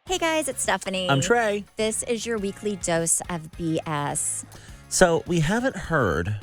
Hey guys, it's Stephanie. I'm Trey. This is your weekly dose of BS. So we haven't heard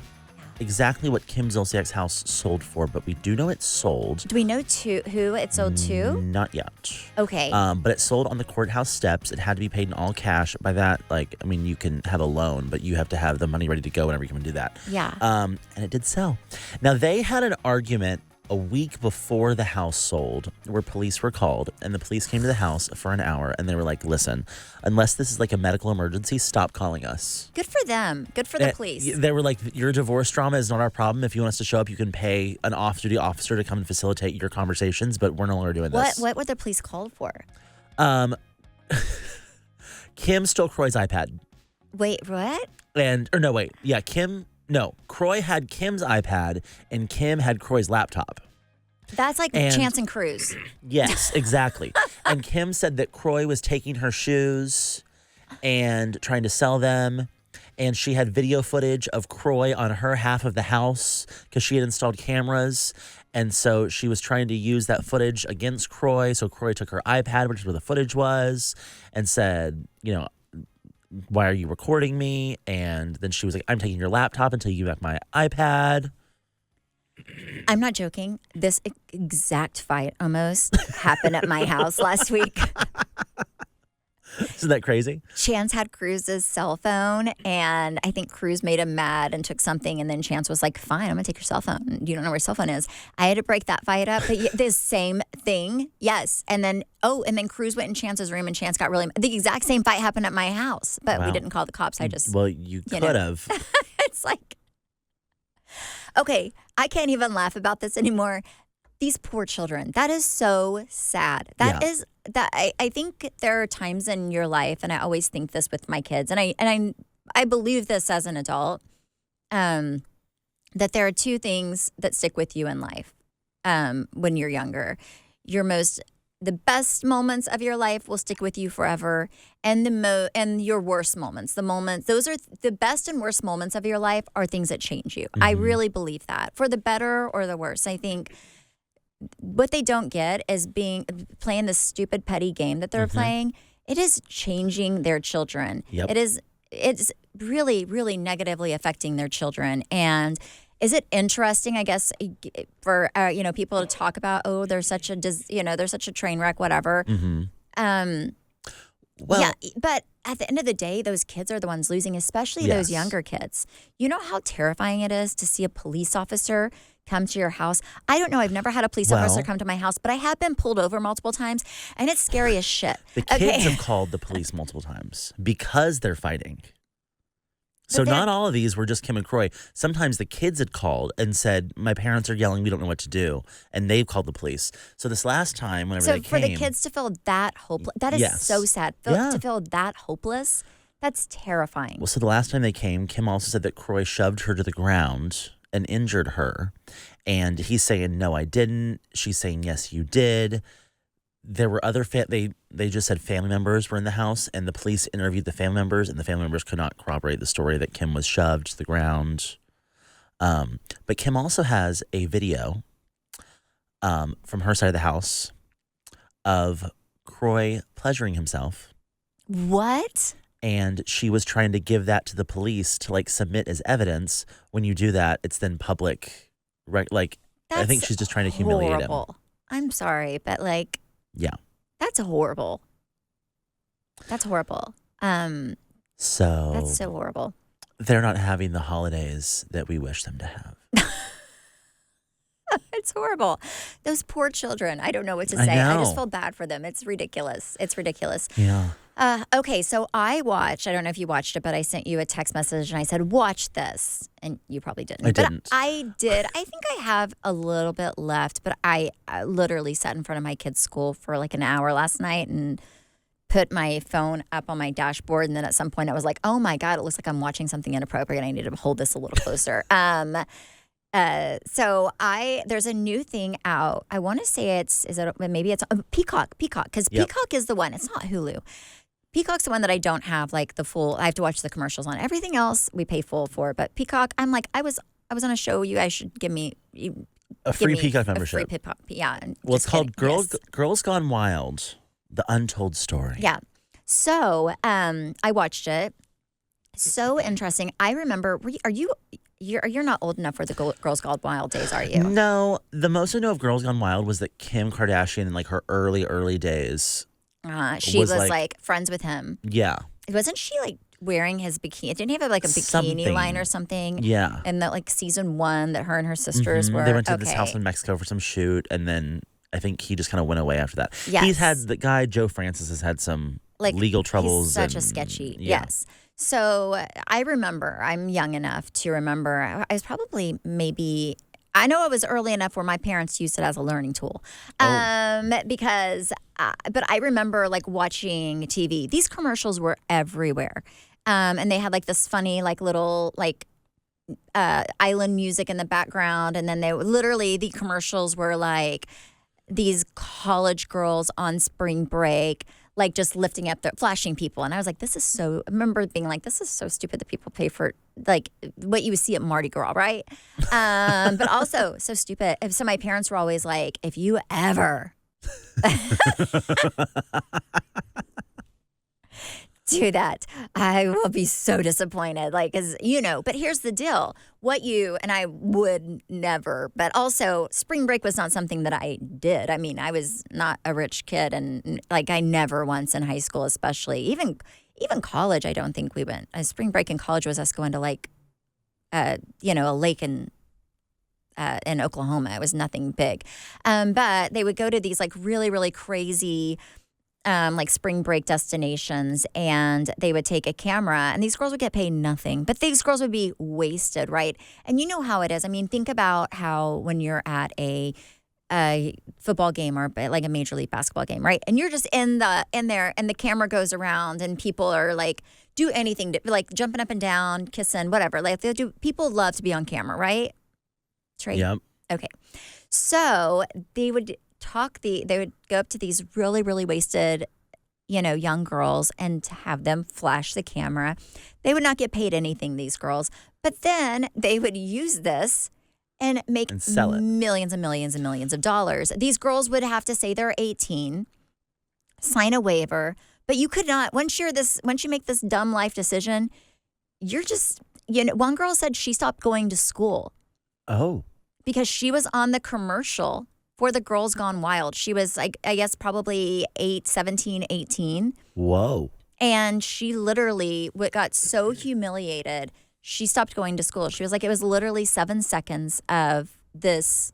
exactly what Kim Zolciak's house sold for, but we do know it sold. Do we know who it sold to? Not yet. Okay. But it sold on the courthouse steps. It had to be paid in all cash. By that, you can have a loan, but you have to have the money ready to go whenever you come and do that. Yeah. And it did sell. Now, they had an argument a week before the house sold where police were called, and the police came to the house for an hour, and they were like, listen, unless this is like a medical emergency, stop calling us. Good for them. Good for the police. They were like, your divorce drama is not our problem. If you want us to show up, you can pay an off-duty officer to come and facilitate your conversations, but we're no longer doing this. What were the police called for? Kim stole Kroy's iPad. Wait, what? Kroy had Kim's iPad and Kim had Kroy's laptop. That's like Chance and Cruz. Yes, exactly. And Kim said that Kroy was taking her shoes and trying to sell them. And she had video footage of Kroy on her half of the house because she had installed cameras. And so she was trying to use that footage against Kroy. So Kroy took her iPad, which is where the footage was, and said, why are you recording me? And then she was like, I'm taking your laptop until you give back my iPad. I'm not joking. This exact fight almost happened at my house last week. Isn't that crazy? Chance had Cruz's cell phone, and I think Cruz made him mad and took something, and then Chance was like, fine, I'm going to take your cell phone. You don't know where your cell phone is. I had to break that fight up, but the same thing, yes. And then Cruz went in Chance's room, and Chance got really mad. The exact same fight happened at my house, but we didn't call the cops. Well, you could have. It's like, okay, I can't even laugh about this anymore. These poor children. That is so sad. I think there are times in your life, and I always think this with my kids, and I believe this as an adult, that there are two things that stick with you in life when you're younger. The best moments of your life will stick with you forever, and your worst moments. Those are the best and worst moments of your life are things that change you. Mm-hmm. I really believe that, for the better or the worse. I think what they don't get is playing this stupid petty game that they're playing. It is changing their children. Yep. It's really, really negatively affecting their children. And is it interesting, I guess, for people to talk about, they're such a train wreck, whatever. Mm-hmm. But at the end of the day, those kids are the ones losing, especially those younger kids. You know how terrifying it is to see a police officer come to your house? I don't know. I've never had a police officer come to my house, but I have been pulled over multiple times, and it's scary as shit. The kids have called the police multiple times because they're fighting. So not all of these were just Kim and Kroy. Sometimes the kids had called and said, my parents are yelling, we don't know what to do. And they've called the police. So this last time, whenever they came. So for the kids to feel that hopeless, that is so sad. To feel that hopeless, that's terrifying. Well, so the last time they came, Kim also said that Kroy shoved her to the ground and injured her. And he's saying, no, I didn't. She's saying, yes, you did. There were other they just said family members were in the house, and the police interviewed the family members, and the family members could not corroborate the story that Kim was shoved to the ground. But Kim also has a video from her side of the house of Kroy pleasuring himself. What? And she was trying to give that to the police to submit as evidence. When you do that, it's then public. Right? I think she's just trying to humiliate him. I'm sorry, but yeah. That's horrible. That's horrible. That's so horrible. They're not having the holidays that we wish them to have. It's horrible. Those poor children. I don't know what to say. I just feel bad for them. It's ridiculous. Yeah. Okay, so I don't know if you watched it, but I sent you a text message and I said, watch this. And you probably didn't. I didn't. I did. I think I have a little bit left, but I literally sat in front of my kid's school for an hour last night and put my phone up on my dashboard. And then at some point I was like, oh my God, it looks like I'm watching something inappropriate. I need to hold this a little closer. So there's a new thing out. I want to say maybe it's Peacock, because Peacock is the one. It's not Hulu. Peacock's the one that I don't have the full. I have to watch the commercials on. Everything else we pay full for, but Peacock, I'm like, I was on a show. You guys should give me a free Peacock membership. Yeah. Well, it's called Girls Gone Wild. The Untold Story. Yeah. So I watched it. So interesting. I remember. You're not old enough for the Girls Gone Wild days, are you? No, the most I know of Girls Gone Wild was that Kim Kardashian in like her early days. She was like friends with him. Yeah. Wasn't she like wearing his bikini? Didn't he have like a bikini line or something? Yeah. And that like season 1 that her and her sisters were. They went to this house in Mexico for some shoot, and then I think he just kind of went away after that. Yes. He's had the guy Joe Francis has had some like legal troubles. He's such a sketchy. Yeah. Yes. So I remember, I'm young enough to remember, I was probably maybe, I know it was early enough where my parents used it as a learning tool. Because, but I remember like watching TV. These commercials were everywhere. And they had like this funny, like little, like, island music in the background. And then the commercials were like these college girls on spring break, like just lifting up flashing people. And I was like, I remember being like, this is so stupid that people pay for like what you would see at Mardi Gras, right? But also so stupid. So my parents were always like, if you ever do that, I will be so disappointed. Like, cause but here's the deal. And I would never, but also spring break was not something that I did. I mean, I was not a rich kid, and like I never once in high school, especially even college, I don't think we went. Spring break in college was us going to like, a lake in Oklahoma. It was nothing big. But they would go to these like really, really crazy like spring break destinations, and they would take a camera, and these girls would get paid nothing, but these girls would be wasted, right? And you know how it is. I mean, think about how when you're at a football game or like a Major League Basketball game, right? And you're just in there, and the camera goes around, and people are like, do anything to like jumping up and down, kissing, whatever. Like people love to be on camera, right? Trey? Yep. Okay. So they would go up to these really, really wasted, young girls, and to have them flash the camera. They would not get paid anything, these girls, but then they would use this and make sell it. Millions and millions and millions of dollars. These girls would have to say they're 18, sign a waiver, but you could not, once you make this dumb life decision, you're just, one girl said she stopped going to school. Oh. Because she was on the commercial for the Girls Gone Wild. She was, like, I guess, probably 17, 18. Whoa. And she literally got so humiliated, she stopped going to school. She was like, it was literally 7 seconds of this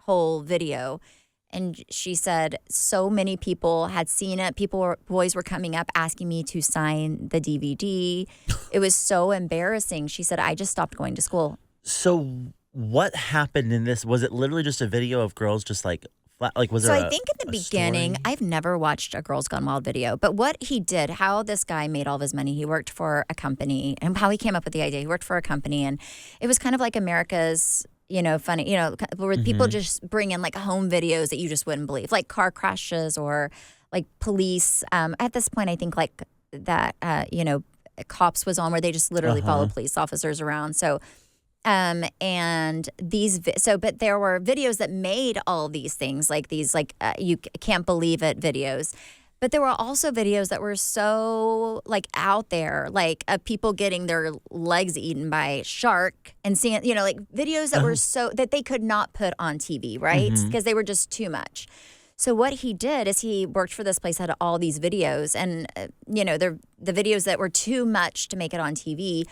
whole video. And she said so many people had seen it. Boys were coming up asking me to sign the DVD. It was so embarrassing. She said, I just stopped going to school. So what happened in this? Was it literally just a video of girls just like flat? Like, was there? So I think in the beginning, story? I've never watched a Girls Gone Wild video, but what he did, how this guy made all of his money, he worked for a company, and how he came up with the idea. He worked for a company, and it was kind of like America's, funny, where people just bring in like home videos that you just wouldn't believe, like car crashes or like police. At this point, I think like that, Cops was on, where they just literally follow police officers around. So. But there were videos that made all of these things, like these, like you can't believe it videos. But there were also videos that were so like out there, like people getting their legs eaten by a shark, and seeing, like videos that were so that they could not put on TV, right? Because they were just too much. So what he did is he worked for this place, had all these videos, and the videos that were too much to make it on TV.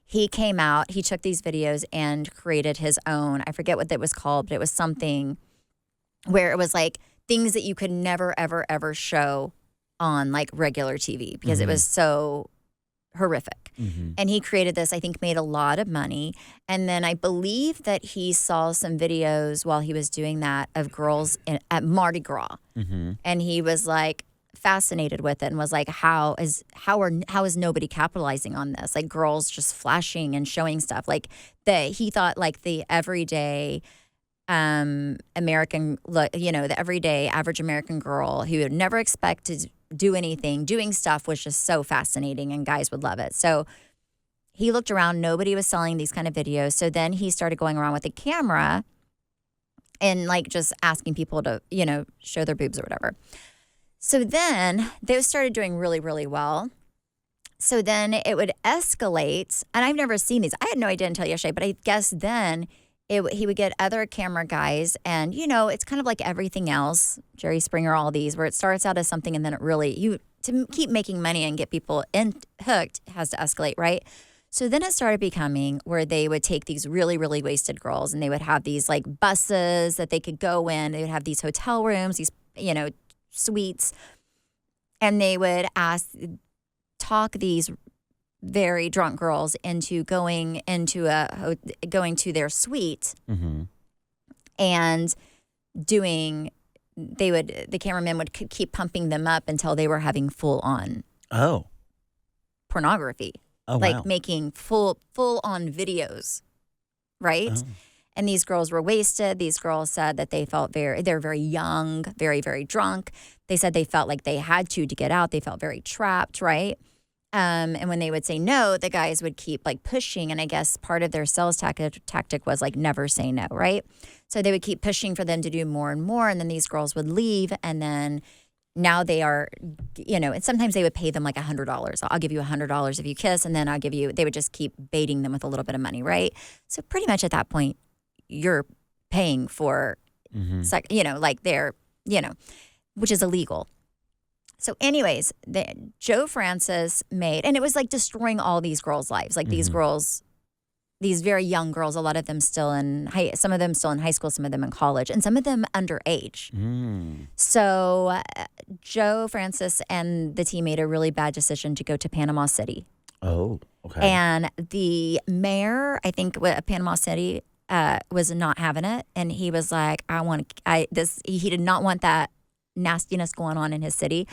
He came out, he took these videos and created his own. I forget what it was called, but it was something where it was like things that you could never, ever, ever show on like regular TV because it was so horrific. And he created this, I think made a lot of money. And then I believe that he saw some videos while he was doing that of girls at Mardi Gras. And he was like, fascinated with it, and was like, how is nobody capitalizing on this? Like girls just flashing and showing stuff. Like he thought like the everyday American, the everyday average American girl who would never expect to do anything, doing stuff was just so fascinating, and guys would love it. So he looked around, nobody was selling these kind of videos. So then he started going around with a camera and like just asking people to, show their boobs or whatever. So then those started doing really, really well. So then it would escalate, and I've never seen these. I had no idea until yesterday, but I guess then he would get other camera guys, and it's kind of like everything else, Jerry Springer, all these, where it starts out as something, and then it really to keep making money and get people hooked has to escalate, right? So then it started becoming where they would take these really, really wasted girls, and they would have these like buses that they could go in. They would have these hotel rooms, these suites, and they would talk these very drunk girls into going to their suite and the cameramen would keep pumping them up until they were having full on pornography. Oh, like wow. making full on videos, right? Oh. And these girls were wasted. These girls said that they felt they're very young, very, very drunk. They said they felt like they had to get out. They felt very trapped, right? And when they would say no, the guys would keep like pushing. And I guess part of their sales tactic was like never say no, right? So they would keep pushing for them to do more and more. And then these girls would leave. And then now they are, and sometimes they would pay them like $100. I'll give you $100 if you kiss. And then they would just keep baiting them with a little bit of money, right? So pretty much at that point, you're paying for, like they're, which is illegal. So anyways, Joe Francis and it was like destroying all these girls' lives. Like these girls, these very young girls, a lot of them some of them still in high school, some of them in college, and some of them underage. So Joe Francis and the team made a really bad decision to go to Panama City. Oh, okay. And the mayor, I think, of Panama City was not having it. And he was like, he did not want that nastiness going on in his city.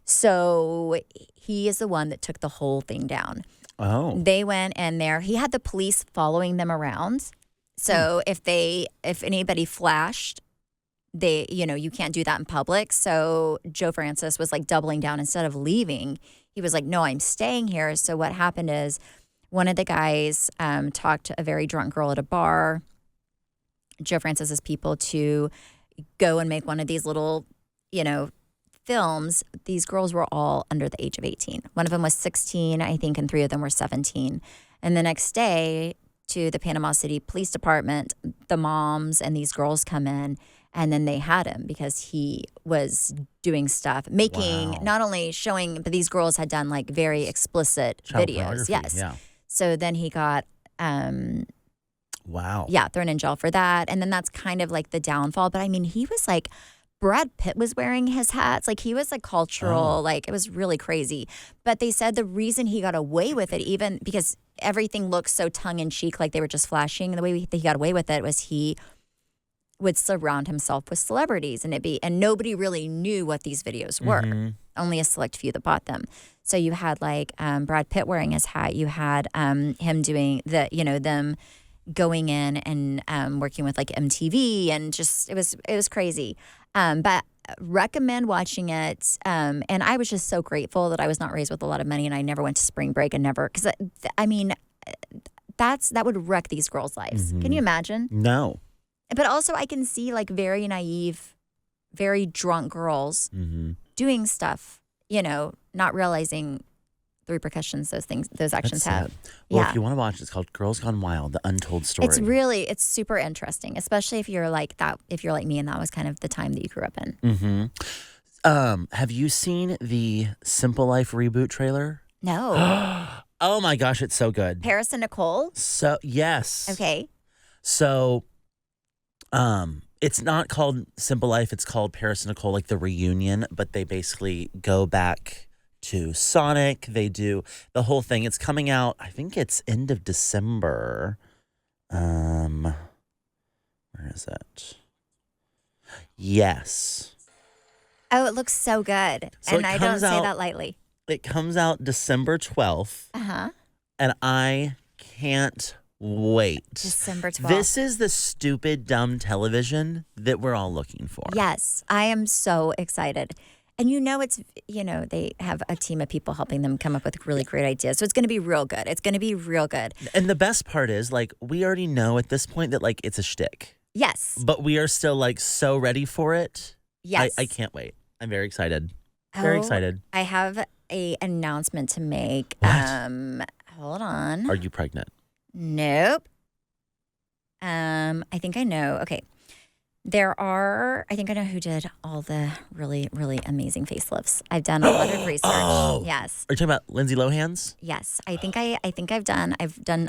So he is the one that took the whole thing down. Oh. They went in there. He had the police following them around. So if anybody flashed, you can't do that in public. So Joe Francis was like doubling down. Instead of leaving, he was like, no, I'm staying here. So what happened is one of the guys talked to a very drunk girl at a bar, Joe Francis's people, to go and make one of these little films. These girls were all under the age of 18. One of them was 16, I think, and 3 of them were 17. And the next day, to the Panama City Police Department, the moms and these girls come in, and then they had him because he was doing stuff, not only showing, but these girls had done like very explicit videos. Yes. Yeah. So then he got, thrown in jail for that. And then that's kind of like the downfall. But I mean, he was like, Brad Pitt was wearing his hats. Like he was a cultural, like it was really crazy. But they said the reason he got away with it, even because everything looks so tongue in cheek, like they were just flashing, the way he got away with it was he would surround himself with celebrities, and nobody really knew what these videos were. Only a select few that bought them. So you had like Brad Pitt wearing his hat. You had him doing them going in and working with like MTV, and just it was crazy. But recommend watching it. And I was just so grateful that I was not raised with a lot of money and I never went to spring break because I mean, that would wreck these girls' lives. Can you imagine? No. But also I can see like very naive, very drunk girls doing stuff, not realizing the repercussions those actions have. Well, if you want to watch it, it's called Girls Gone Wild: The Untold Story. It's super interesting, especially if you're like that. If you're like me, and that was kind of the time that you grew up in. Have you seen the Simple Life reboot trailer? No. Oh my gosh, it's so good. Paris and Nicole? So yes. Okay. So, it's not called Simple Life. It's called Paris and Nicole, like the reunion. But they basically go back to Sonic. They do the whole thing. It's coming out, I think it's end of December. Where is it? Yes. Oh, it looks so good. So and I don't say that lightly. It comes out December 12th. And I can't wait. December 12th. This is the stupid, dumb television that we're all looking for. Yes, I am so excited. And it's, they have a team of people helping them come up with really great ideas. So it's going to be real good. It's going to be real good. And the best part is, like, we already know at this point that, like, it's a shtick. Yes. But we are still, like, so ready for it. Yes. I can't wait. I'm very excited. Very excited. I have a announcement to make. What? Hold on. Are you pregnant? Nope. I think I know. Okay. I think I know who did all the really, really amazing facelifts. I've done a lot of research. Oh. Yes. Are you talking about Lindsay Lohan's? Yes. I think I've done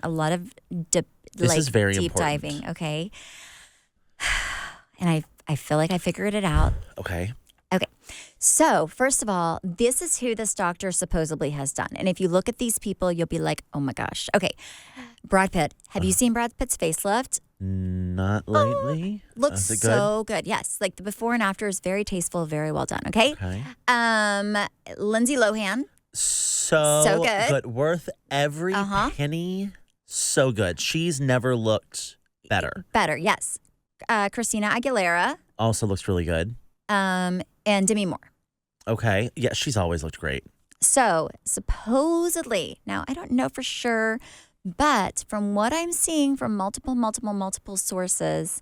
a lot of This is very deep important. diving. Okay. And I feel like I figured it out. Okay. Okay. So, first of all, this is who this doctor supposedly has done. And if you look at these people, you'll be like, oh my gosh. Okay. Brad Pitt. Have you seen Brad Pitt's facelift? Not lately. Looks Is it so good. Yes. Like the before and after is very tasteful, very well done. Okay. Okay. Lindsay Lohan. So good. Worth every penny. So good. She's never looked better. Better, yes. Christina Aguilera. Also looks really good. And Demi Moore. Okay. Yeah, she's always looked great. So supposedly, now I don't know for sure, but from what I'm seeing from multiple sources,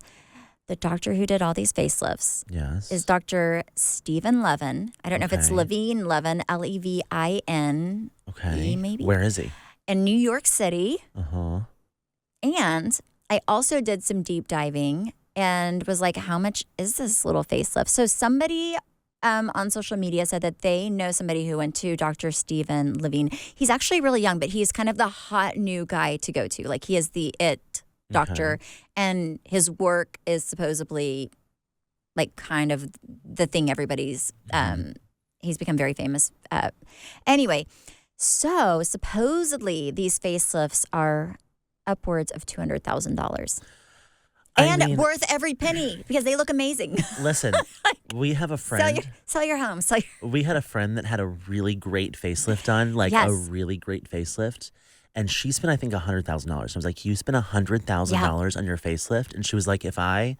the doctor who did all these facelifts is Dr. Stephen Levin. I don't know if it's Levine, Levin, Okay. maybe. Where is he? In New York City. Uh-huh. And I also did some deep diving and was like, how much is this little facelift? So somebody on social media said that they know somebody who went to Dr. Stephen Levine. He's actually really young, but he's kind of the hot new guy to go to. Like he is the it doctor, and his work is supposedly like kind of the thing everybody's, he's become very famous. Anyway, so supposedly these facelifts are upwards of $200,000. And worth every penny because they look amazing. Listen, we have a friend. Sell your home. We had a friend that had a really great facelift done, like a really great facelift. And she spent, I think, $100,000. I was like, you spent $100,000 on your facelift? And she was like, if I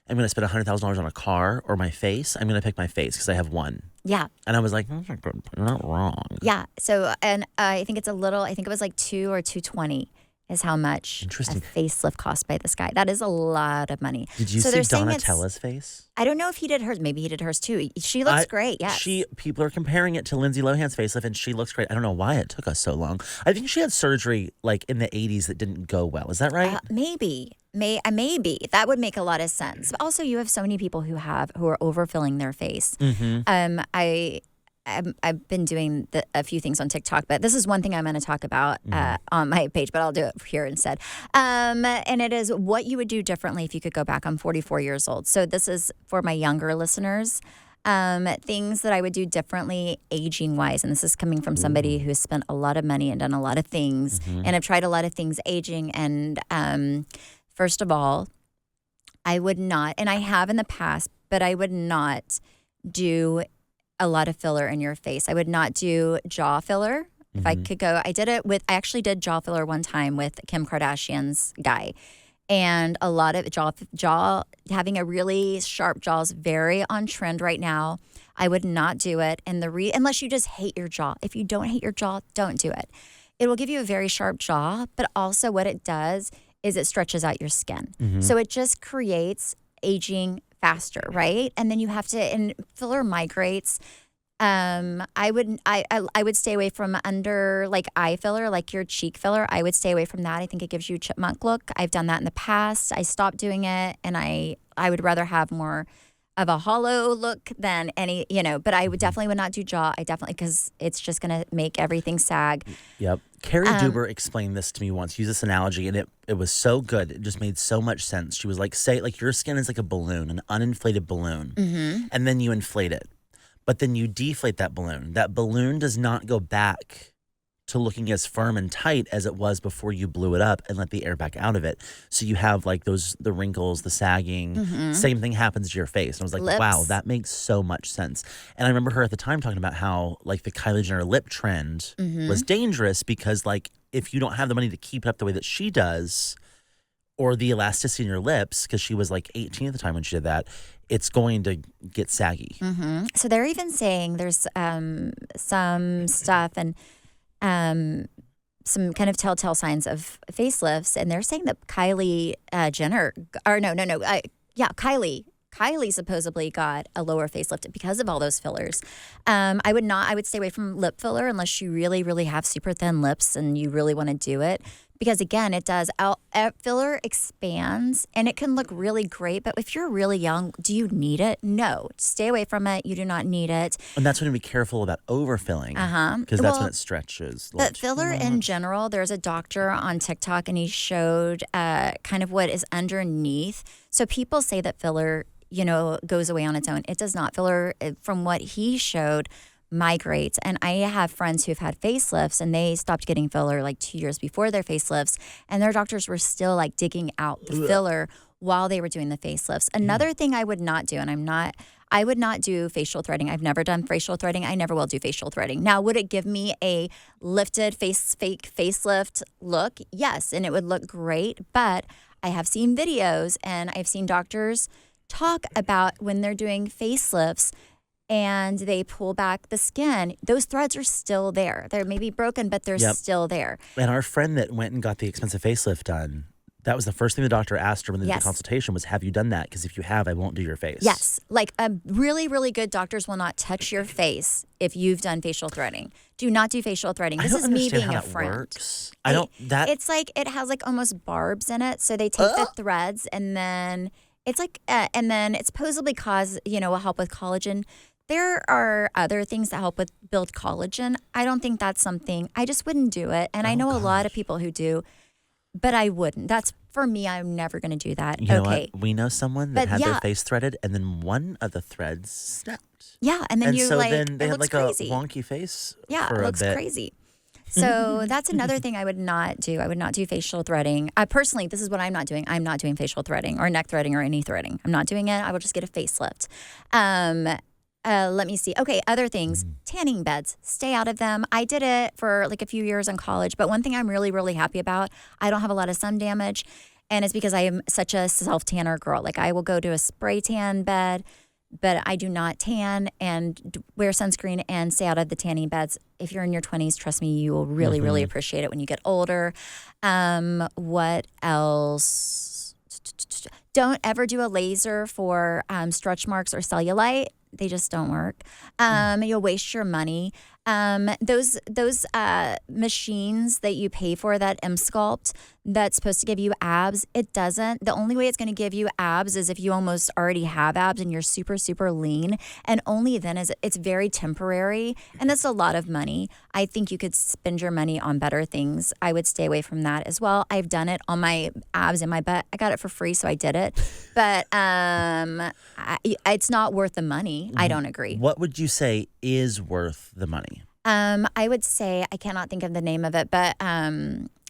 am going to spend $100,000 on a car or my face, I'm going to pick my face because I have one. Yeah. And I was like, you're not wrong. Yeah. So, and I think it was like $200,000 or $220,000. Is how much a facelift cost by this guy. That is a lot of money. Did you see Donatella's face? I don't know if he did hers. Maybe he did hers too. She looks great, yes. People are comparing it to Lindsay Lohan's facelift, and she looks great. I don't know why it took us so long. I think she had surgery like in the 80s that didn't go well. Is that right? Maybe. Maybe. That would make a lot of sense. But also, you have so many people who are overfilling their face. Mm-hmm. I've been doing a few things on TikTok, but this is one thing I'm going to talk about on my page, but I'll do it here instead. And it is what you would do differently if you could go back. I'm 44 years old. So this is for my younger listeners, things that I would do differently aging-wise. And this is coming from somebody who has spent a lot of money and done a lot of things and have tried a lot of things aging. And first of all, I would not, and I have in the past, but I would not do a lot of filler in your face. I would not do jaw filler. If I could go, I actually did jaw filler one time with Kim Kardashian's guy. And a lot of jaw, having a really sharp jaw is very on trend right now. I would not do it. And unless you just hate your jaw. If you don't hate your jaw, don't do it. It will give you a very sharp jaw, but also what it does is it stretches out your skin. So it just creates aging faster, right? And then you have to, and filler migrates. I would stay away from under like eye filler, like your cheek filler. I would stay away from that. I think it gives you a chipmunk look. I've done that in the past. I stopped doing it, and I would rather have more of a hollow look than any, but I would not do jaw. Because it's just going to make everything sag. Yep. Carrie Duber explained this to me once, used this analogy, and it was so good. It just made so much sense. She was like, say, like your skin is like a balloon, an uninflated balloon, and then you inflate it. But then you deflate that balloon. That balloon does not go back to looking as firm and tight as it was before you blew it up and let the air back out of it. So you have like the wrinkles, the sagging. Same thing happens to your face. And I was like, wow, that makes so much sense. And I remember her at the time talking about how like the Kylie Jenner lip trend was dangerous because like if you don't have the money to keep it up the way that she does, or the elasticity in your lips, because she was like 18 at the time when she did that, it's going to get saggy. So they're even saying there's some stuff and some kind of telltale signs of facelifts, and they're saying that Kylie Jenner, or Kylie Kylie supposedly got a lower facelift because of all those fillers. I would stay away from lip filler unless you really, really have super thin lips and you really want to do it. Because again, it does. Filler expands and it can look really great. But if you're really young, do you need it? No. Stay away from it. You do not need it. And that's when you be careful about overfilling. Because that's when it stretches. But filler in general, there's a doctor on TikTok and he showed kind of what is underneath. So people say that filler, goes away on its own. It does not. Filler, from what he showed, migrates. And I have friends who've had facelifts and they stopped getting filler like 2 years before their facelifts. And their doctors were still like digging out the filler while they were doing the facelifts. Another thing I would not do, I would not do facial threading. I've never done facial threading. I never will do facial threading. Now, would it give me a lifted fake facelift look? Yes. And it would look great. But I have seen videos and I've seen doctors talk about when they're doing facelifts and they pull back the skin, those threads are still there. They're maybe broken, but they're still there. And our friend that went and got the expensive facelift done, that was the first thing the doctor asked her when they did the consultation was, have you done that? Because if you have, I won't do your face. Yes. Like really, really good doctors will not touch your face if you've done facial threading. Do not do facial threading. This is me being a friend. Works. It's like it has like almost barbs in it. So they take the threads and then it's like, and then it supposedly will help with collagen. There are other things that help with build collagen. I don't think that's something, I just wouldn't do it. And I know a lot of people who do, but I wouldn't. That's, for me, I'm never going to do that. You know what? We know someone that had their face threaded and then one of the threads snapped. Yeah, and then then they had like crazy. A wonky face for a bit. Yeah, it looks crazy. So that's another thing I would not do. I would not do facial threading. Personally, this is what I'm not doing. I'm not doing facial threading or neck threading or any threading. I'm not doing it. I will just get a facelift. Let me see. Okay, other things. Tanning beds. Stay out of them. I did it for like a few years in college, but one thing I'm really, really happy about, I don't have a lot of sun damage, and it's because I am such a self-tanner girl. Like I will go to a spray tan bed, but I do not tan and wear sunscreen and stay out of the tanning beds. If you're in your 20s, trust me, you will really, really appreciate it when you get older. What else? Don't ever do a laser for stretch marks or cellulite. They just don't work. You'll waste your money. Those machines that you pay for, that M-Sculpt, that's supposed to give you abs, it doesn't. The only way it's going to give you abs is if you almost already have abs and you're super, super lean. And only then is it's very temporary. And that's a lot of money. I think you could spend your money on better things. I would stay away from that as well. I've done it on my abs and my butt. I got it for free, so I did it. But it's not worth the money. I don't agree. What would you say is worth the money? I would say, I cannot think of the name of it, but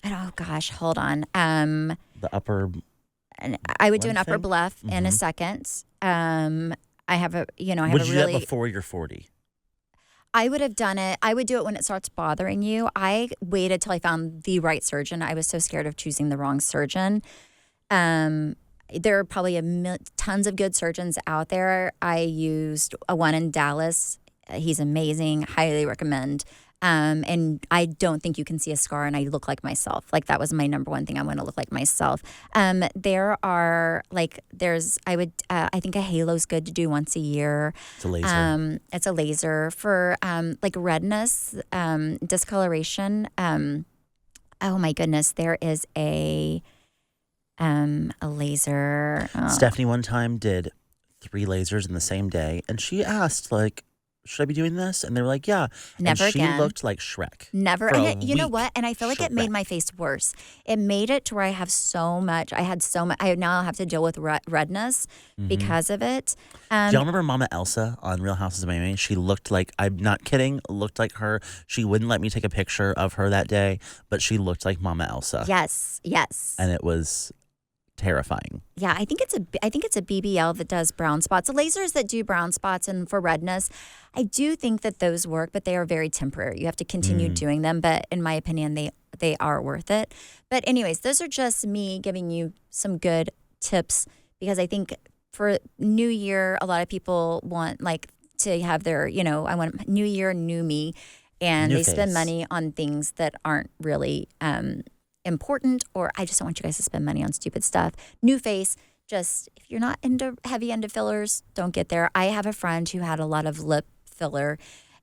oh gosh, hold on. The upper. I would do an upper bluff in a second. I have a, Would you do that before you're 40? I would have done it. I would do it when it starts bothering you. I waited till I found the right surgeon. I was so scared of choosing the wrong surgeon. There are probably tons of good surgeons out there. I used one in Dallas. He's amazing. Highly recommend. And I don't think you can see a scar, and I look like myself. Like that was my number one thing. I want to look like myself. There are I think a halo's good to do once a year. It's a laser. It's a laser for like redness, discoloration. Oh my goodness, there is a laser. Oh. Stephanie one time did 3 lasers in the same day, and she asked like, should I be doing this? And they were like, yeah. Never and again. She looked like Shrek. Never. And you know what? And I feel like Shrek. It made my face worse. It made it to where I have so much. I now have to deal with redness because of it. Do y'all remember Mama Elsa on Real Houses of Miami? She looked like, I'm not kidding, looked like her. She wouldn't let me take a picture of her that day, but she looked like Mama Elsa. Yes. And it was terrifying. Yeah, I think it's a BBL that does brown spots. The lasers that do brown spots and for redness, I do think that those work, but they are very temporary. You have to continue doing them, but in my opinion, they are worth it. But anyways, those are just me giving you some good tips, because I think for New Year, a lot of people want like to have their, I want New Year, new me, and they spend money on things that aren't really important, or I just don't want you guys to spend money on stupid stuff. New face, just if you're not heavy into fillers, don't get there. I have a friend who had a lot of lip filler,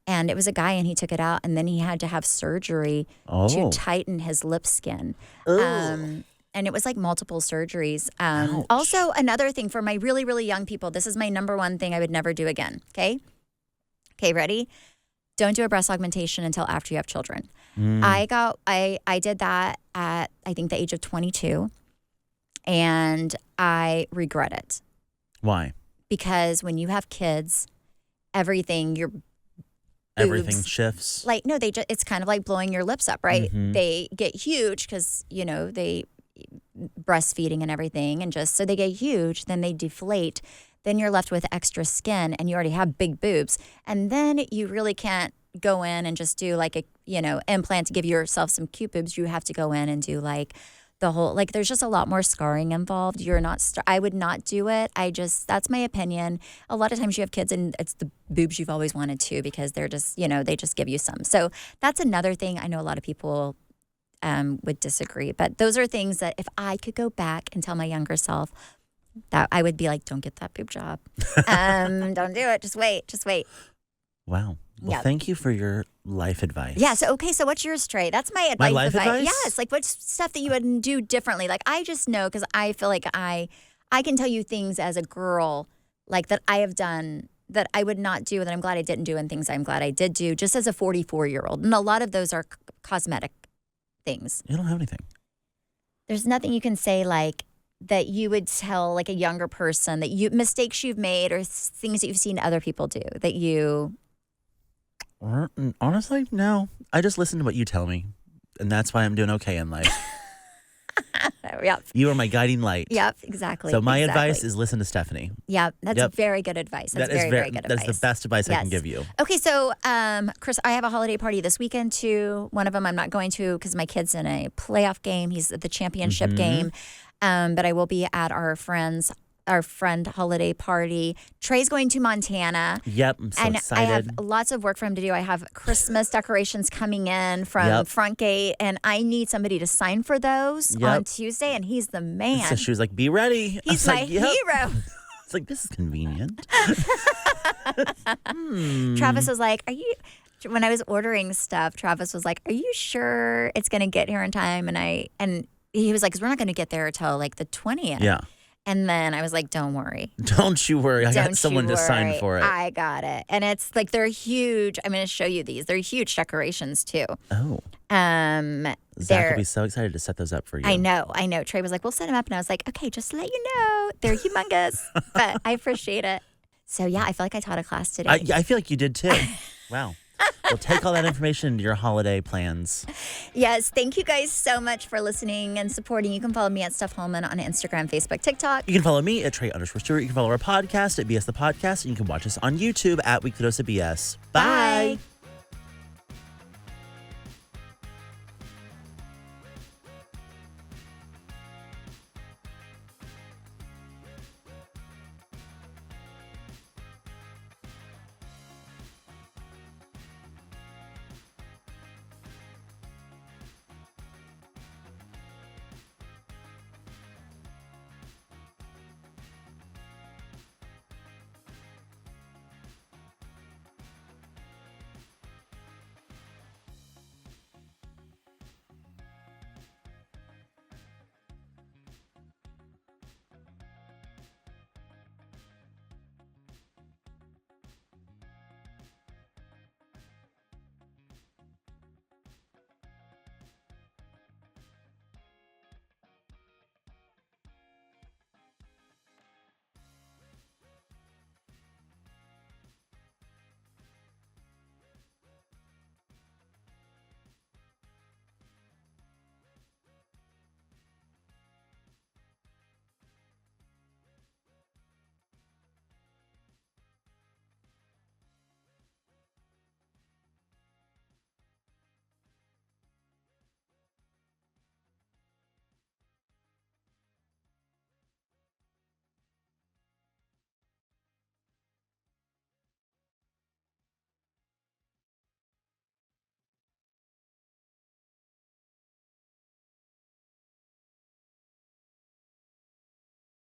and it was a guy, and he took it out, and then he had to have surgery to tighten his lip skin. And it was like multiple surgeries. Also, another thing for my really, really young people, this is my number one thing I would never do again. Okay, ready? Don't do a breast augmentation until after you have children. I did that at, I think, the age of 22, and I regret it. Why? Because when you have kids, everything shifts. Like, no, it's kind of like blowing your lips up, right? Mm-hmm. They get huge because, they breastfeeding and everything, and just so they get huge, then they deflate. Then you're left with extra skin, and you already have big boobs. And then you really can't go in and just do like a, implant to give yourself some cute boobs. You have to go in and do like the whole, like there's just a lot more scarring involved. I would not do it. That's my opinion. A lot of times you have kids and it's the boobs you've always wanted to, because they're just, they just give you some. So that's another thing. I know a lot of people would disagree, but those are things that if I could go back and tell my younger self, that I would be like, don't get that boob job. Don't do it. Just wait. Wow. Well, thank you for your life advice. Yeah. So what's yours, Trey? That's my advice. My life advice? Yes. Like, what's stuff that you would do differently? Like, I just know, because I feel like I can tell you things as a girl, like that I have done that I would not do, that I'm glad I didn't do, and things I'm glad I did do, just as a 44-year-old. And a lot of those are cosmetic things. You don't have anything. There's nothing you can say like that you would tell like a younger person, that mistakes you've made or things that you've seen other people do that you. Honestly, no. I just listen to what you tell me, and that's why I'm doing okay in life. Yep. You are my guiding light. Yep, exactly. So my advice is listen to Stephanie. Yep, that's very good advice. That's very good advice. That's the best advice I can give you. Okay, so Chris, I have a holiday party this weekend too. One of them I'm not going to because my kid's in a playoff game. He's at the championship game. But I will be at our friend holiday party. Trey's going to Montana. Yep, I'm so excited. I have lots of work for him to do. I have Christmas decorations coming in from Front Gate, and I need somebody to sign for those on Tuesday, and he's the man. So she was like, be ready. He's my hero. It's like, this is convenient. Travis was like, when I was ordering stuff, Travis was like, are you sure it's going to get here in time? And he was like, because we're not going to get there until like the 20th. Yeah. And then I was like, don't worry. Don't you worry. I got someone to sign for it. I got it. And it's like, they're huge. I'm going to show you these. They're huge decorations too. Oh. Zach will be so excited to set those up for you. I know. Trey was like, we'll set them up. And I was like, okay, just to let you know, they're humongous. But I appreciate it. So yeah, I feel like I taught a class today. I feel like you did too. Wow. Well, take all that information into your holiday plans. Yes. Thank you guys so much for listening and supporting. You can follow me at Steph Holman on Instagram, Facebook, TikTok. You can follow me at Trey_Stewart. You can follow our podcast at BS The Podcast. And you can watch us on YouTube at Weekly Dose of BS. Bye.